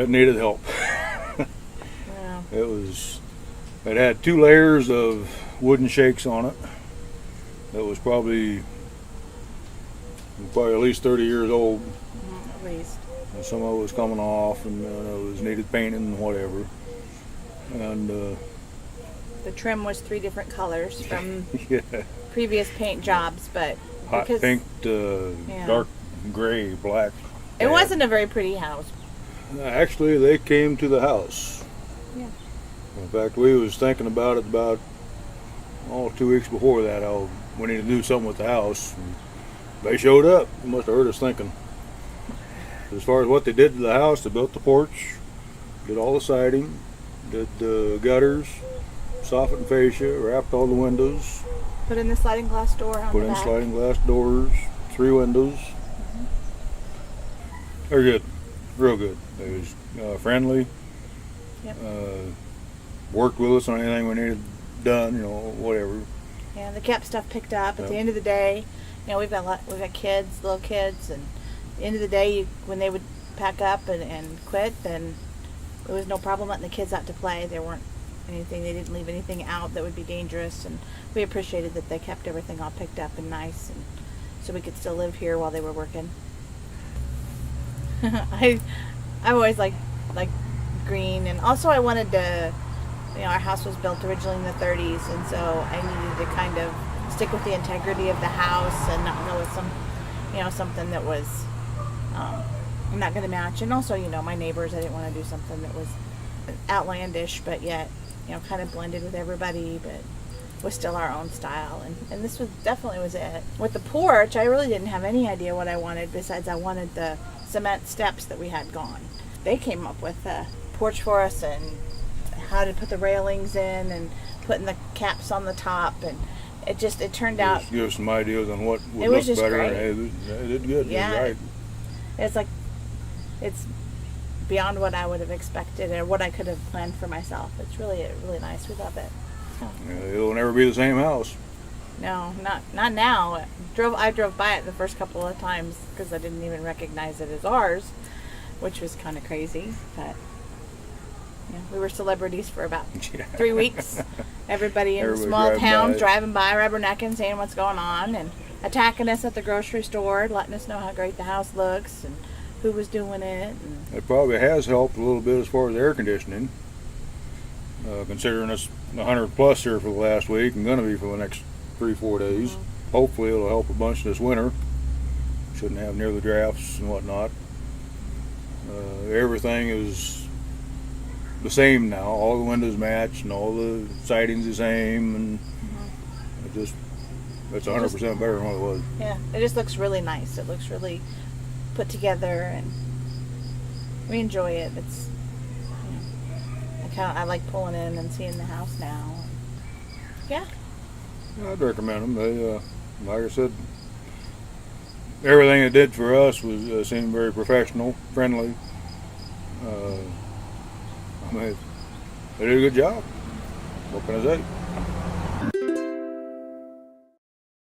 it needed help. Yeah. It had 2 layers of wooden shakes on it. It was probably at least 30 years old. At least. And some of it was coming off, and it was needed painting and whatever. And the trim was 3 different colors from yeah, previous paint jobs, but hot because pink, dark gray, black. it wasn't a very pretty house. Actually, they came to the house. Yeah. In fact, we was thinking about it about 2 weeks before that. How we need to do something with the house. And they showed up. They must have heard us thinking. As far as what they did to the house, they built the porch, did all the siding, did the gutters, softened fascia, wrapped all the windows, Put in the sliding glass door on put the in back. sliding glass doors, 3 windows. They're good, real good. They was friendly. Yep. Worked with us on anything we needed done, whatever. Yeah, they kept stuff picked up. At the end of the day, we've got kids, little kids, and at the end of the day, when they would pack up and quit, then there was no problem letting the kids out to play. There weren't anything, they didn't leave anything out that would be dangerous, and we appreciated that they kept everything all picked up and nice, and so we could still live here while they were working. I always like green, and also I wanted to, our house was built originally in the 30s, and so I needed to kind of stick with the integrity of the house and not go with something that was not going to match. And also, my neighbors, I didn't want to do something that was outlandish, but yet, kind of blended with everybody, but was still our own style. And this definitely was it. With the porch, I really didn't have any idea what I wanted, besides I wanted the cement steps that we had gone. They came up with the porch for us and how to put the railings in and putting the caps on the top, and it turned out. Just give us some ideas on what would It was look just better. great. It did good. Yeah. It was right. It's beyond what I would have expected or what I could have planned for myself. It's really nice. We love it. It'll never be the same house. No, not now. I drove by it the first couple of times because I didn't even recognize it as ours, which was kind of crazy. But we were celebrities for about 3 weeks. Everybody in the small towns driving by, rubbernecking, saying what's going on, and attacking us at the grocery store, letting us know how great the house looks and who was doing it. And it probably has helped a little bit as far as air conditioning, considering it's 100 plus here for the last week and going to be for the next 3-4 days. Mm-hmm. Hopefully it'll help a bunch this winter. Shouldn't have near the drafts and whatnot. Everything is the same now. All the windows match and all the siding's the same, and it's 100% better than what it was. Yeah, it just looks really nice. It looks really put together, and we enjoy it. It's I like pulling in and seeing the house now. Yeah. I'd recommend them. They, like I said, everything it did for us was seemed very professional, friendly. They did a good job. What can I say?